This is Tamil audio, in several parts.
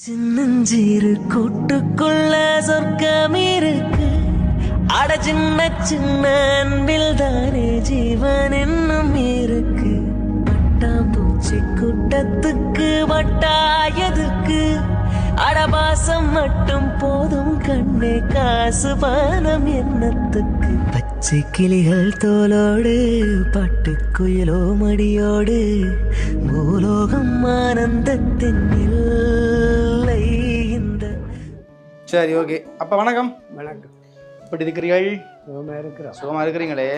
சின்னஞ்சிறு கூட்டுக்குள்ள சொர்க்கம் இருக்கு. அட சின்ன சின்ன அன்பில் தானே ஜீவன் என்னும் இருக்கு. பட்டாம்பூச்சி கூட்டத்துக்கு வட்டாயதுக்கு அடபாசம் மட்டும் போதும் கண்ணே, காசு பணம் என்னத்துக்கு. பச்சை கிளிகள் தோலோடு பட்டுக்குயிலோ மடியோடு பூலோகம் ஆனந்தத்தின் இல்லை இந்த. சரி, ஓகே. அப்போ வணக்கம். வணக்கம். எப்படி இருக்கிறீர்கள்? சுகமாக இருக்கிறோம். சுகமாக இருக்கிறீங்களே.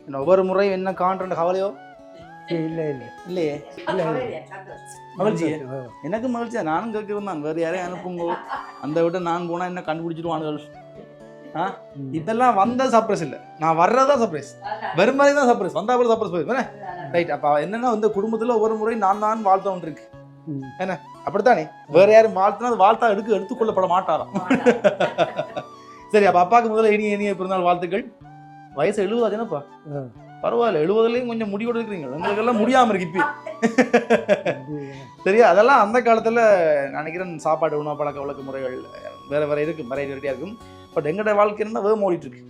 என்ன ஒவ்வொரு முறையும் என்ன காண்ற கவலையோ? இல்லை இல்லை இல்லையே. இல்லை மகிழ்ச்சி. எனக்கு மகிழ்ச்சியா. நானும் கேட்கிறேன் தான். வேறு யாரையும் அனுப்புங்கோ, அந்த விட நான் போனால் என்ன கண்டுபிடிச்சிடுவானுகள். இதெல்லாம் வந்த சர்ப்ரைஸ் இல்லை, நான் வர்றதா சர்ப்ரைஸ். வெறும் மாதிரி தான் சர்ப்ரைஸ், வந்தா கூட சர்ப்ரைஸ் போயிருப்பேன். ரைட். அப்போ என்னன்னா வந்து குடும்பத்தில் ஒவ்வொரு முறையும் நான் வாழ்த்த ஒன்று இருக்கு என்ன, அப்படித்தானே? வேற யாரும் வாழ்த்தினா அது வாழ்த்தா எடுத்துக்கொள்ளப்பட மாட்டாராம். சரி, அப்போ அப்பாவுக்கு முதல்ல இனிய பிறந்தநாள் வாழ்த்துக்கள். வயசு 70 ஆச்சுனாப்பா? பரவாயில்ல, 70லேயும் கொஞ்சம் முடிவோடு இருக்கிறீங்க. எங்களுக்கெல்லாம் முடியாமல் இருக்கு இப்போ. சரியா? அதெல்லாம் அந்த காலத்தில் நினைக்கிறேன் சாப்பாடு உணவு பழக்க வழக்க முறைகள் வேற இருக்கு, வெரைட்டியாக இருக்கும். பட் எங்களோட வாழ்க்கை என்ன வேகம் ஓடிட்டு இருக்கு.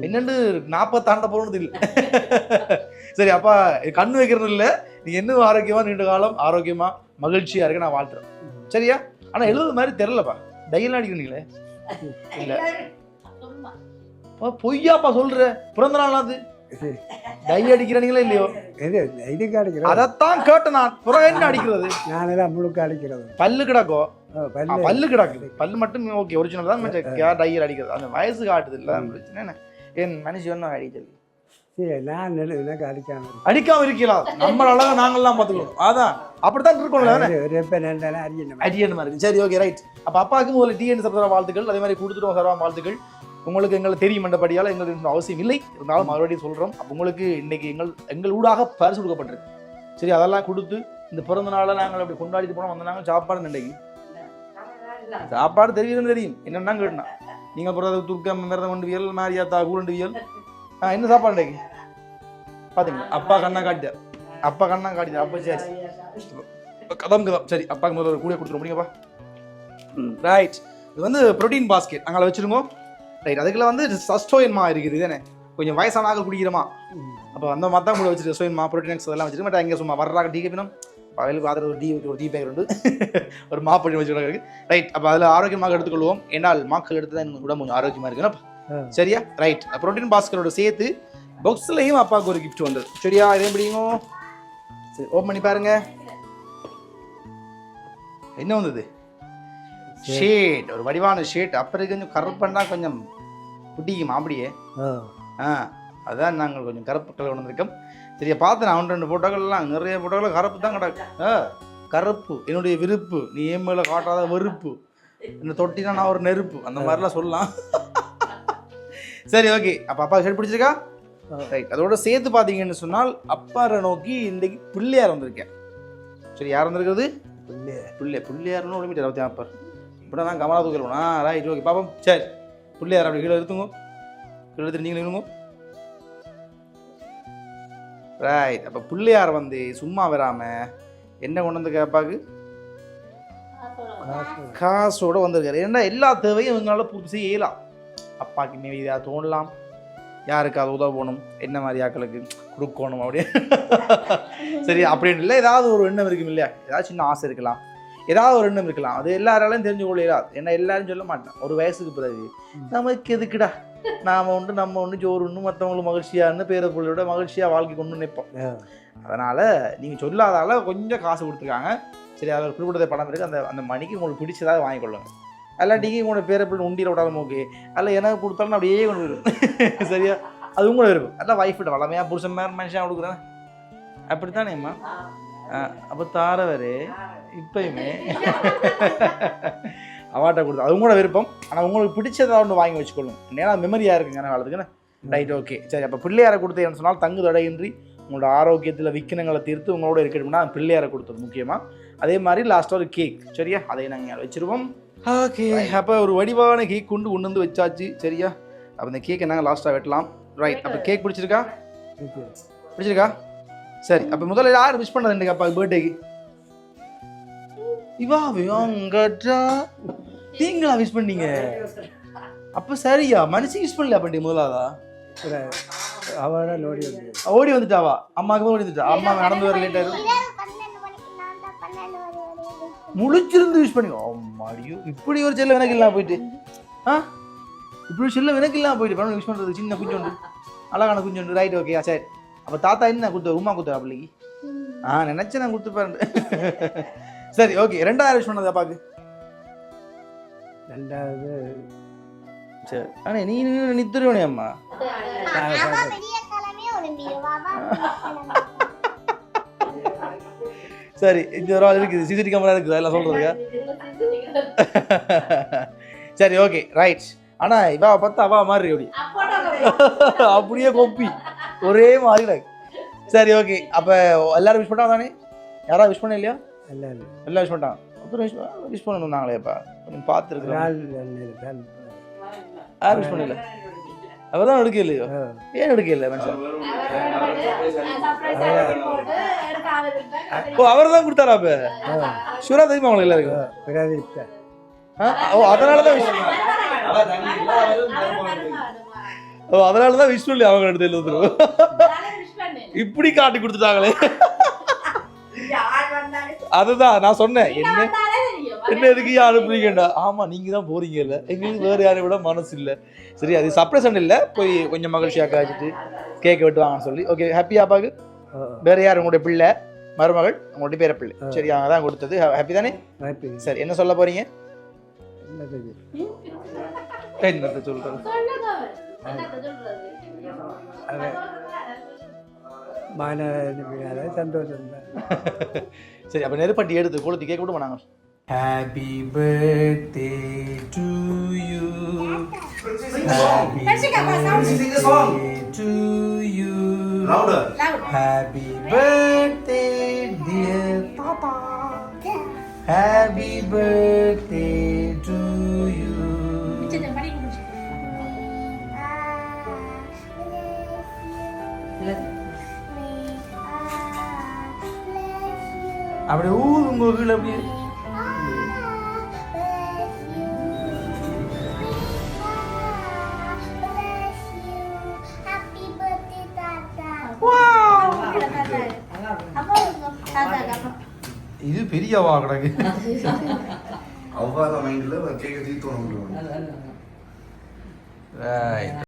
என்னென்னு 40 தாண்ட போகணுது இல்லை. சரி, அப்பா கண்ணு வைக்கிறது இல்லை, நீ இன்னும் ஆரோக்கியமா நீண்ட காலம் ஆரோக்கியமா மகிழ்ச்சியா இருக்க நான் வாழ்த்துறேன். சரியா? ஆனா 70 மாதிரி தெரியலப்பா. டையெல்லாம் அடிக்கிறீங்களே. இல்ல பொய்யாப்பா சொல்ற. பிறந்த நாள் அது டை அடிக்கிறீங்களா இல்லையோ? அதைத்தான் கேட்ட நான். புறம் என்ன அடிக்கிறது? நானெல்லாம் முழுக்க அடிக்கிறது. பல்லு கிடக்கோ? பல்லு கிடக்குது. பல்லு மட்டும் ஓகே, ஒரிஜினல் தான். டையர் அடிக்கிறது அந்த வயசு காட்டுது இல்லை பிரச்சனை. என் மனுஷன் ஒன்றும் அடிக்கிறது. நான் அடிக்காம இருக்கலாம். நம்மளால நாங்கள்லாம் பார்த்துக்கணும். அதான் அப்படித்தான் இருக்கணும். அரியன் மாதிரி. சரி, ஓகே, ரைட். அப்போ அப்பாவுக்கு முதல்ல டிஎன் சர்வா வாழ்த்துக்கள். அதே மாதிரி கொடுத்துட்டோம் சர்வா வாழ்த்துக்கள். உங்களுக்கு எங்களுக்கு தெரியும் என்றபடியால் எங்களுக்கு அவசியம் இல்லை, இருந்தாலும் மறுபடியும் சொல்கிறோம். அப்போ உங்களுக்கு இன்னைக்கு எங்கள் ஊடாக பரிசு கொடுக்கப்பட்டிருக்கு. சரி, அதெல்லாம் கொடுத்து இந்த பிறந்த நாளை நாங்கள் அப்படி கொண்டாடிட்டு போனோம். வந்த நாங்கள் சாப்பாடு இன்றைக்கு சாப்பாடு தெரியும் என்னென்னா கேட்டா நீங்கள் பிறகு துர்க்கம் மிரதம் கொண்டுவியல் மாரியாத்தா கூண்டுவியல். என்ன சாப்பாடு இன்றைக்கு பார்த்தீங்களா? அப்பா கண்ணா காட்டிட்டார். அப்போ சரி கதம். சரி, அப்பாவுக்கு முதல்ல கூட கொடுத்துட முடியுங்கப்பா. ரைட். இது வந்து ப்ரோட்டீன் பாஸ்கெட் அங்கே வச்சுருங்க. ரைட். அதுக்குள்ள வந்து சஸ்டோயன்மா இருக்குது தானே, கொஞ்சம் வயசானாக குடிக்கிறோமா. அப்போ அந்த மாதிரி தான் கூட வச்சுட்டு சோயன்மா ப்ரோட்டீன்ஸ் அதெல்லாம் வச்சுட்டு மட்டும் இங்கே சும்மா வர்றாங்க டீ கேப்பினோம். அவளுக்கு ஆதரவு ஒரு டீ பேக்கர் உண்டு, ஒரு மாப்படி வச்சுக்கிட்டு. ரைட். அப்போ அதில் ஆரோக்கியமாக எடுத்துக்கொள்வோம். ஏன்னால் மாக்கள் எடுத்து தான் உடம்பு கொஞ்சம் ஆரோக்கியமாக இருக்குன்னா. சரியா? ரைட். ப்ரோட்டீன் பாஸ்கெட்டோட சேர்த்து பாக்ஸ்லையும் அப்பாவுக்கு ஒரு கிஃப்ட் வந்தது. சரியா? இதே எப்படிங்க? சரி, ஓப்பன் பண்ணி பாருங்க. என்ன வந்தது? ஷேட், ஒரு வடிவான ஷேட். அப்புறம் கொஞ்சம் கருப்புன்னா கொஞ்சம் குட்டிக்குமா அப்படியே. அதான் நாங்கள் கொஞ்சம் கருப்பு கலர் வந்திருக்கோம். சரியா? பார்த்து நான் 2 போட்டோக்கள்லாம் நிறைய போட்டோக்கள் கருப்பு தான் கிடக்கு. கருப்பு என்னுடைய விருப்பு, நீ ஏன் மேலே காட்டாத வெறுப்பு, என்ன தொட்டினா நான் ஒரு நெருப்பு, அந்த மாதிரிலாம் சொல்லலாம். சரி, ஓகே. அப்போ அப்பா ஷேட் பிடிச்சிருக்கா? ரைட். அதோட சேர்த்து பார்த்தீங்கன்னு சொன்னால் அப்பாரை நோக்கி இன்றைக்கு பிள்ளையார் வந்திருக்கேன். சரி, யார் வந்திருக்கிறது? பிள்ளையார்னு ஒளிமிட்டு 24 இப்படி நான் கமலா தூக்கிடுவோம். ரைட், ஓகே, பாப்போம். சரி, பிள்ளையார் அப்படி கீழே எடுத்துங்க. கீழே எடுத்துட்டு நீங்களும் இருங்க. ரைட். அப்போ பிள்ளையார் வந்து சும்மா வராமல் என்ன கொண்டு வந்து அப்பாவுக்கு காசோடு வந்திருக்காரு. ஏன்னா எல்லா தேவையும் இவங்களால பூர்த்தி செய்ய இயலாம். அப்பாவுக்கு மீது இதாக தோணலாம், யாருக்காவது உதவணும், என்ன மாதிரி ஆக்களுக்கு கொடுக்கணும் அப்படியே. சரி, அப்படின்னு இல்லை, ஏதாவது ஒரு எண்ணம் இருக்கும் இல்லையா? ஏதாவது சின்ன ஆசை இருக்கலாம், ஏதாவது ஒரு எண்ணம் இருக்கலாம். அது எல்லாராலையும் தெரிஞ்சு கொள்ளாது. ஏன்னா எல்லாரும் சொல்ல மாட்டேன். ஒரு வயசுக்கு பிறகு நமக்கு எதுக்குடா, நம்ம ஒன்று ஜோறு ஒன்று மற்றவங்களுக்கு மகிழ்ச்சியான்னு பேர பிள்ளையோட மகிழ்ச்சியாக வாழ்க்கை கொண்டு நிற்போம். அதனால் நீங்கள் சொல்லாதால கொஞ்சம் காசு கொடுத்துருக்காங்க. சரி, அதில் குறிப்பிட்ட பணம் இருக்குது. அந்த மணிக்கு உங்களுக்கு பிடிச்சதாக வாங்கிக்கொள்ளுங்க. அல்லாட்டிக்கு உங்களோட பேர பிள்ளை உண்டியில் விடாலும் ஓகே, அல்ல எனக்கு கொடுத்தாலும் அப்படியே கொண்டு வரும். சரியா? அது உங்களோட இருக்கும். அதான் வைஃப்கிட்ட வளமையாக புருஷன் மேலே மனுஷன் கொடுக்குறேன் அப்படித்தானேம்மா. அப்போ தாரவரே இப்பயுமே அவார்ட்டை கொடுத்து அது உங்களோட விருப்பம். ஆனால் உங்களுக்கு பிடிச்சதாக ஒன்று வாங்கி வச்சுக்கொள்ளும். ஏன்னா மெமரியாக இருக்குங்க காலத்துக்குன்னு. Right, okay. சரி, அப்போ பிள்ளையாரை கொடுத்தேன்னு சொன்னால் தங்கு தடையின்றி உங்களோட ஆரோக்கியத்தில் விக்கினங்களை தீர்த்து உங்களோட இருக்கணும்னா பிள்ளையாரை கொடுத்தது முக்கியமாக. அதே மாதிரி லாஸ்ட்டாக ஒரு கேக். சரியா? அதை நாங்கள் வச்சுருவோம். ஓகே. அப்போ ஒரு வடிவான கேக் கொண்டு வந்து வச்சாச்சு. சரியா? அப்போ இந்த கேக்கை நாங்கள் லாஸ்ட்டாக வெட்டலாம். ரைட். அப்போ கேக் பிடிச்சிருக்கா? சரி, அப்போ முதல்ல யார் விஷ் பண்ணது இன்றைக்கு அப்பா பர்த்டேக்கு? அங்கட்டா நீங்களா விஷ் பண்ணீங்க? அப்ப சரியா மனுஷன் விஷ் பண்ணல அப்படி முதலாதா? அவட ஓடி வந்து ஓடி வந்துட்டாவா? அம்மாவுக்கு ஓடி வந்துட்டா. அம்மா நடந்து வர லேட் ஆயிரும். முழிச்சிருந்து விஷ் பண்ணி அம்மாடியோ இப்படி ஒரு செல்ல எனக்கு இல்லாம போயிட்டு இப்படி செல்ல எனக்கு இல்லாம போயிட்டு பணம் விஷ் பண்றது சின்ன குஞ்சோண்டு அழகான குஞ்சோண்டு. ரைட் ஓகே சரி. அப்ப தாத்தா என்ன கொடுத்தாரு? உமா கொடுத்தாரு பிள்ளைக்கு? நினைச்சேன் நான் கொடுத்துப்பாரு. சரி ஓகே. 2வது விஷ் பண்ணது அப்பாக்கு? 2வது சரி. ஆனா நீ நித்துருவனே அம்மா. சரி இந்த ஒரு ஆள் இருக்குது, சிசிடி கேமரா இருக்குது, அதெல்லாம் சொல்றதுக்கா? சரி ஓகே ரைட். ஆனா இவா பார்த்தா அவா மாதிரி அப்படி அப்படியே கொப்பி ஒரே மாதிரி. சரி ஓகே. அப்ப எல்லாரும் விஷ் பண்ணா தானே? யாராவது விஷ் பண்ண இல்லையா? எல்லாம் விஷ் பண்ணிட்டாங்க. அப்புறம் விஷ் பண்ணணும் நாங்களேப்பா பார்த்துருக்கோம். யாரும் விஷ் பண்ணல. அவர் தான் எடுக்க இல்லையோ? ஏன் எடுக்க இல்லை மனுஷன்? ஓ அவர் தான் கொடுத்தாரா? அப்ப ஷூரா தெரியுமா அவங்களுக்கு எல்லாருக்கும்? அதனாலதான் அதனாலதான் விஷ் பண்ணி அவங்க எடுத்து இப்படி காட்டி கொடுத்துட்டாங்களே. அதுதான் நான் சொன்னேன், என்ன எதுக்கு அனுப்புறீங்கடா? ஆமா நீங்க தான் போறீங்க இல்ல, எங்களுக்கு வேற யாரை விட மனசு இல்ல. சரி அது சர்ப்ரைஸ் இல்ல, போய் கொஞ்சம் மகிழ்ச்சியா காய்ச்சிட்டு கேக் வெட்டு வாங்கன்னு சொல்லி. ஓகே ஹாப்பி அப்பாக்கு? வேற யார்? உங்களுடைய பிள்ளை மருமகள், உங்களுடைய பேர பிள்ளை. சரி அவங்க தான் கொடுத்தது. ஹாப்பி தானே? சரி என்ன சொல்ல போறீங்க? என்னத்தை சொல்றது? சந்தோஷம். சரி அப்ப நெருப்பட்டி எடுத்து கொளுத்தி கேக் விட்டு போனாங்க. Happy birthday to you. Happy birthday to you. Louder. Happy birthday dear Papa. Happy birthday to you. அப்படியே உங்க கீழே அப்படியே இது பெரியவா கிடக்கு. அவ்வாத மைண்ட்ல கேக்க தீர்த்து